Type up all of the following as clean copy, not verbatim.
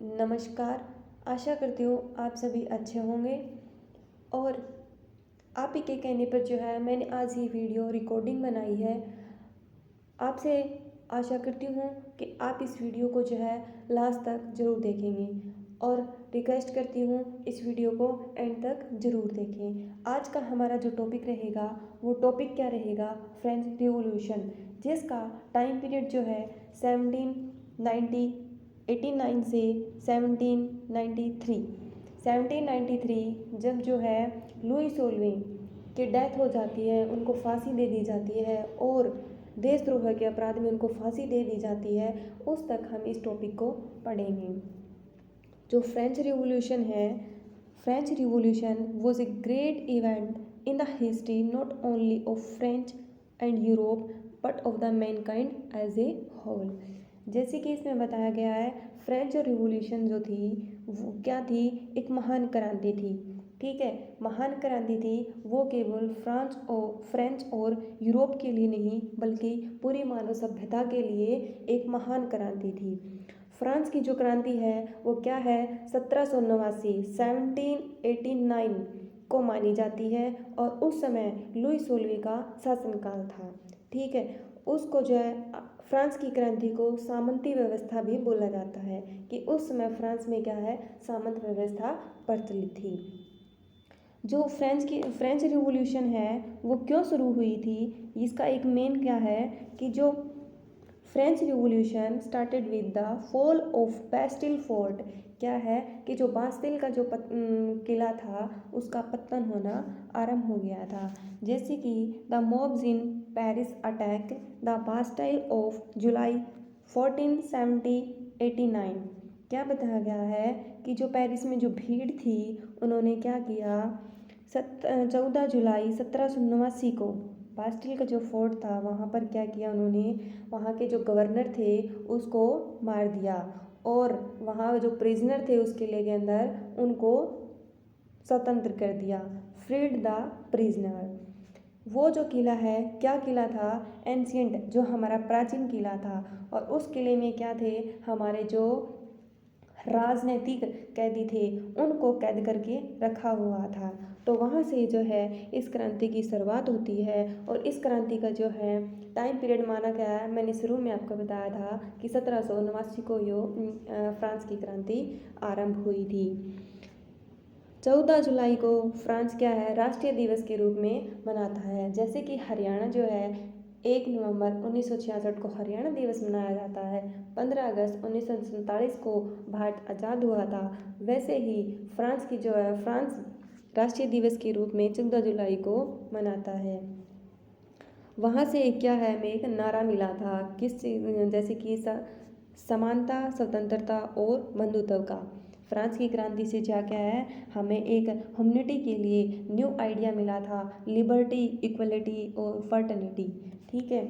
नमस्कार। आशा करती हूँ आप सभी अच्छे होंगे और आप ही के कहने पर जो है मैंने आज ये वीडियो रिकॉर्डिंग बनाई है। आपसे आशा करती हूँ कि आप इस वीडियो को जो है लास्ट तक ज़रूर देखेंगे और रिक्वेस्ट करती हूँ इस वीडियो को एंड तक ज़रूर देखें। आज का हमारा जो टॉपिक रहेगा वो टॉपिक क्या रहेगा, फ्रेंच रिवॉल्यूशन, जिसका टाइम पीरियड जो है 1789 से 1793। 1793 जब जो है लुई सोल्वे की डेथ हो जाती है, उनको फांसी दे दी जाती है और देशद्रोह के अपराध में उनको फांसी दे दी जाती है, उस तक हम इस टॉपिक को पढ़ेंगे। जो फ्रेंच रिवॉल्यूशन है, French revolution was a great event in the history not only of French and Europe but of the mankind as a whole. जैसे कि इसमें बताया गया है, फ्रेंच रिवॉल्यूशन जो थी वो क्या थी, एक महान क्रांति थी। ठीक है, महान क्रांति थी वो केवल फ्रेंच और यूरोप के लिए नहीं बल्कि पूरी मानव सभ्यता के लिए एक महान क्रांति थी। फ्रांस की जो क्रांति है वो क्या है, 1789 को मानी जाती है और उस समय लुई सोल्वे का शासनकाल था। ठीक है, उसको जो है फ्रांस की क्रांति को सामंती व्यवस्था भी बोला जाता है कि उस समय फ्रांस में क्या है, सामंत व्यवस्था प्रचलित थी। जो फ्रेंच रिवॉल्यूशन है वो क्यों शुरू हुई थी, इसका एक मेन क्या है कि जो French revolution started with the fall of Bastille fort. क्या है कि जो बास्टिल का जो किला था उसका पतन होना आरंभ हो गया था। जैसे कि the mobs in Paris attack the Bastille of July 1489। क्या बताया गया है कि जो पेरिस में जो भीड़ थी उन्होंने क्या किया, 14 जुलाई 1789 को बास्टिल का जो फोर्ट था वहाँ पर क्या किया उन्होंने, वहाँ के जो गवर्नर थे उसको मार दिया और वहाँ जो प्रिजनर थे उस किले के अंदर उनको स्वतंत्र कर दिया, फ्रीड द प्रिजनर। वो जो किला है, क्या किला था, एंशियंट, जो हमारा प्राचीन किला था और उस किले में क्या थे, हमारे जो राजनीतिक कैदी थे उनको कैद करके रखा हुआ था। तो वहाँ से जो है इस क्रांति की शुरुआत होती है और इस क्रांति का जो है टाइम पीरियड माना गया है, मैंने शुरू में आपको बताया था कि 1789 को फ्रांस की क्रांति आरंभ हुई थी। 14 जुलाई को फ्रांस क्या है, राष्ट्रीय दिवस के रूप में मनाता है। जैसे कि हरियाणा जो है 1 नवंबर 1966 को हरियाणा दिवस मनाया जाता है, 15 अगस्त 1947 को भारत आज़ाद हुआ था, वैसे ही फ्रांस की जो है फ्रांस राष्ट्रीय दिवस के रूप में 14 जुलाई को मनाता है। वहाँ से क्या है, हमें एक नारा मिला था किस जैसे कि समानता, स्वतंत्रता और बंधुत्व का। फ्रांस की क्रांति से क्या है, हमें एक ह्यूमनिटी के लिए न्यू आइडिया मिला था, लिबर्टी, इक्वलिटी और फर्टर्निटी। ठीक है,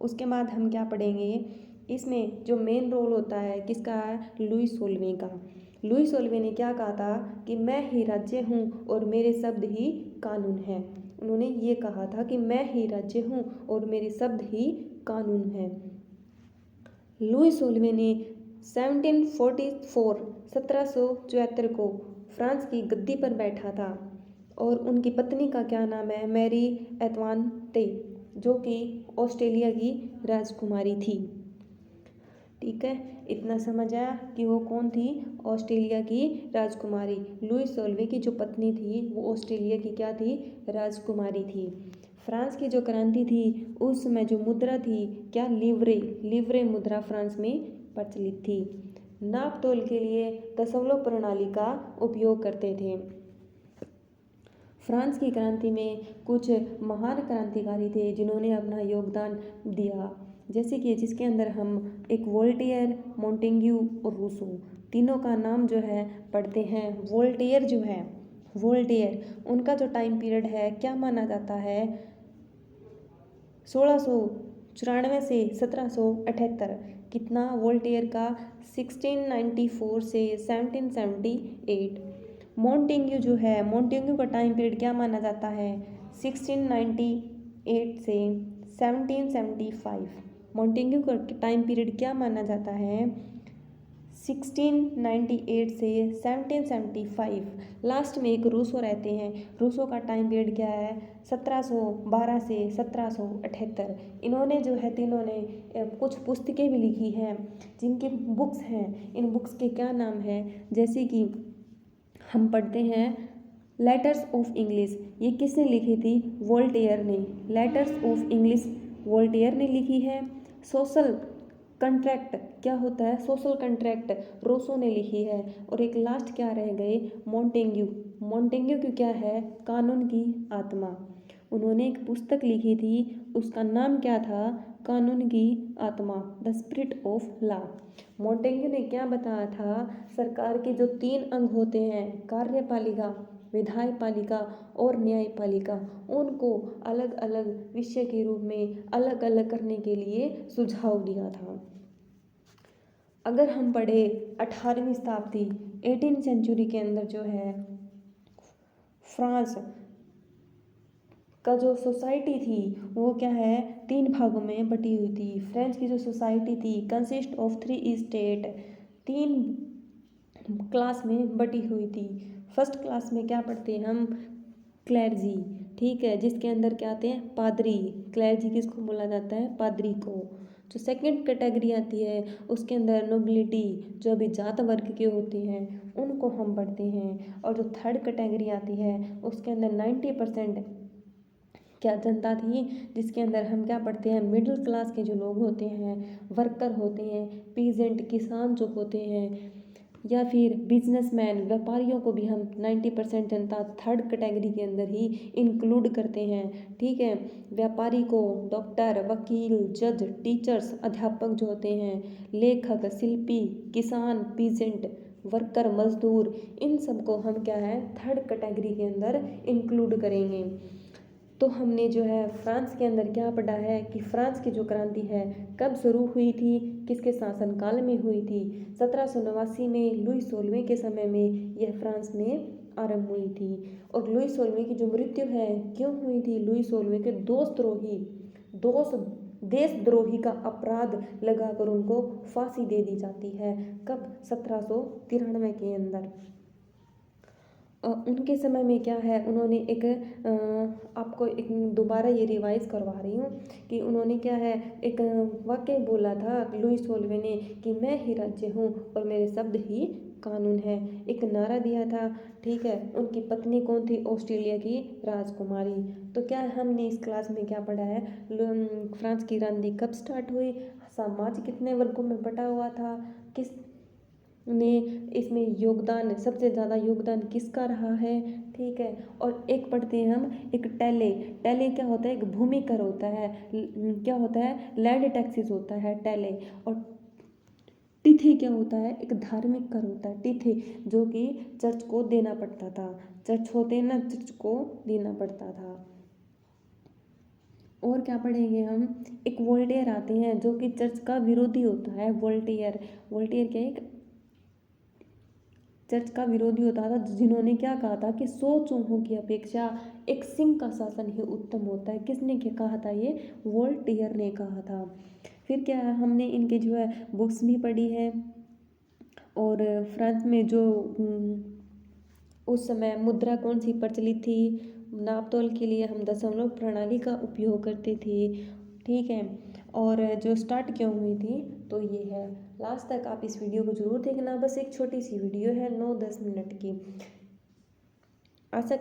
उसके बाद हम क्या पढ़ेंगे, इसमें जो मेन रोल होता है किसका है, लुई सोल्वे का। लुई सोल्वे ने क्या कहा था कि मैं ही राज्य हूँ और मेरे शब्द ही कानून हैं। उन्होंने ये कहा था कि मैं ही राज्य हूँ और मेरे शब्द ही कानून हैं। लुई सोल्वे ने 1774 को फ्रांस की गद्दी पर बैठा था और उनकी पत्नी का क्या नाम है, मैरी एंतोइनेट, जो कि ऑस्ट्रेलिया की राजकुमारी थी। ठीक है, इतना समझ आया कि वो कौन थी, ऑस्ट्रेलिया की राजकुमारी। लुई सोल्वे की जो पत्नी थी वो ऑस्ट्रेलिया की क्या थी, राजकुमारी थी। फ्रांस की जो क्रांति थी उस समय जो मुद्रा थी क्या, लिवरे मुद्रा फ्रांस में प्रचलित थी। नाप तोल के लिए दशमलव प्रणाली का उपयोग करते थे। फ्रांस की क्रांति में कुछ महान क्रांतिकारी थे जिन्होंने अपना योगदान दिया, जैसे कि जिसके अंदर हम एक वोल्टेयर, मोंटेग्यू और रूसो, तीनों का नाम जो है पढ़ते हैं। वोल्टेयर जो है, वोल्टेयर उनका जो टाइम पीरियड है क्या माना जाता है, 1694 से 1778। कितना, वोल्टेयर का 1694 से 1778। मोंटेग्यू जो है, मोंटेग्यू का टाइम पीरियड क्या माना जाता है, 1698 से 1775। मोंटेग्यू का टाइम पीरियड क्या माना जाता है, 1698 से 1775। लास्ट में एक रूसो रहते हैं। रूसो का टाइम पीरियड क्या है? 1712 से 1778। इन्होंने जो है तीनों ने कुछ पुस्तकें भी लिखी हैं, जिनके बुक्स हैं। इन बुक्स के क्या नाम हैं? जैसे कि हम पढ़ते हैं लेटर्स ऑफ इंग्लिश। ये किसने लिखी थी? वोल्टेयर ने। लेटर्स ऑफ इंग्लिश वोल्टेयर ने लिखी है। सोशल कंट्रैक्ट क्या होता है? सोशल कंट्रैक्ट रूसो ने लिखी है। और एक लास्ट क्या रह गए? मोंटेग्यू। मोंटेग्यू की क्या है? कानून की आत्मा। उन्होंने एक पुस्तक लिखी थी, उसका नाम क्या था? कानून की आत्मा, the spirit of law. Montesquieu ने क्या बताया था? सरकार के जो 3 अंग होते हैं, कार्यपालिका, विधायपालिका और न्यायपालिका, उनको अलग अलग विषय के रूप में अलग अलग करने के लिए सुझाव दिया था। अगर हम पढ़े 18वीं शताब्दी 18th सेंचुरी के अंदर जो है फ्रांस का जो सोसाइटी थी वो क्या है? 3 भागों में बटी हुई थी। फ्रेंच की जो सोसाइटी थी कंसिस्ट ऑफ 3 स्टेट, 3 क्लास में बटी हुई थी। फर्स्ट क्लास में क्या पढ़ते हैं हम? क्लर्जी, ठीक है, जिसके अंदर क्या आते हैं? पादरी। क्लर्जी किसको बोला जाता है? पादरी को। जो सेकंड कैटेगरी आती है उसके अंदर नोबिलिटी, जो अभी जात वर्ग के होते हैं उनको हम पढ़ते हैं। और जो थर्ड कैटेगरी आती है उसके अंदर 90% क्या जनता थी, जिसके अंदर हम क्या पढ़ते हैं? मिडिल क्लास के जो लोग होते हैं, वर्कर होते हैं, पीजेंट किसान जो होते हैं, या फिर बिजनेसमैन व्यापारियों को भी हम 90% जनता थर्ड कैटेगरी के अंदर ही इंक्लूड करते हैं, ठीक है। व्यापारी को डॉक्टर, वकील, जज, टीचर्स, अध्यापक जो होते हैं, लेखक, शिल्पी, किसान, पीजेंट, वर्कर, मजदूर, इन सबको हम क्या है? थर्ड कैटेगरी के अंदर इंक्लूड करेंगे। तो हमने जो है फ्रांस के अंदर क्या पढ़ा है कि फ्रांस की जो क्रांति है कब शुरू हुई थी, किसके शासनकाल में हुई थी? 1789 में लुई 16वें के समय में यह फ्रांस में आरंभ हुई थी। और लुई 16वें की जो मृत्यु है क्यों हुई थी? लुई 16वें के देशद्रोही का अपराध लगाकर उनको फांसी दे दी जाती है। कब? 1793 के अंदर। उनके समय में क्या है? उन्होंने एक आपको एक दोबारा ये रिवाइज करवा रही हूँ कि उन्होंने क्या है? एक वाक्य बोला था लुई 16वें ने कि मैं ही राज्य हूँ और मेरे शब्द ही कानून है। एक नारा दिया था, ठीक है। उनकी पत्नी कौन थी? ऑस्ट्रेलिया की राजकुमारी। तो क्या हमने इस क्लास में क्या पढ़ा है? फ्रांस की क्रांति कब स्टार्ट हुई? समाज कितने वर्गों में बटा हुआ था? किस ने इसमें योगदान, सबसे ज़्यादा योगदान किसका रहा है, ठीक है। और एक पढ़ते हैं हम एक टैले। टैले क्या होता है? एक भूमि कर होता है। क्या होता है? लैंड टैक्सेस होता है टैले। और तिथि क्या होता है? एक धार्मिक कर होता है तिथि, जो कि चर्च को देना पड़ता था। चर्च होते हैं ना, चर्च को देना पड़ता था। और क्या पढ़ेंगे हम? एक वोल्टेयर आते हैं जो कि चर्च का विरोधी होता है। वोल्टेयर क्या? एक चर्च का विरोधी होता था, जिन्होंने क्या कहा था कि 100 चूहों की अपेक्षा एक सिंह का शासन ही उत्तम होता है। किसने क्या कहा था? ये वोल्टेयर ने कहा था। फिर क्या है? हमने इनके जो है बुक्स भी पढ़ी है। और फ्रांस में जो उस समय मुद्रा कौन सी प्रचलित थी? नापतोल के लिए हम दशमलव प्रणाली का उपयोग करते थे, ठीक है। और जो स्टार्ट क्यों हुई थी? तो ये है। लास्ट तक आप इस वीडियो को जरूर देखना। बस एक छोटी सी वीडियो है 9-10 मिनट की। आशा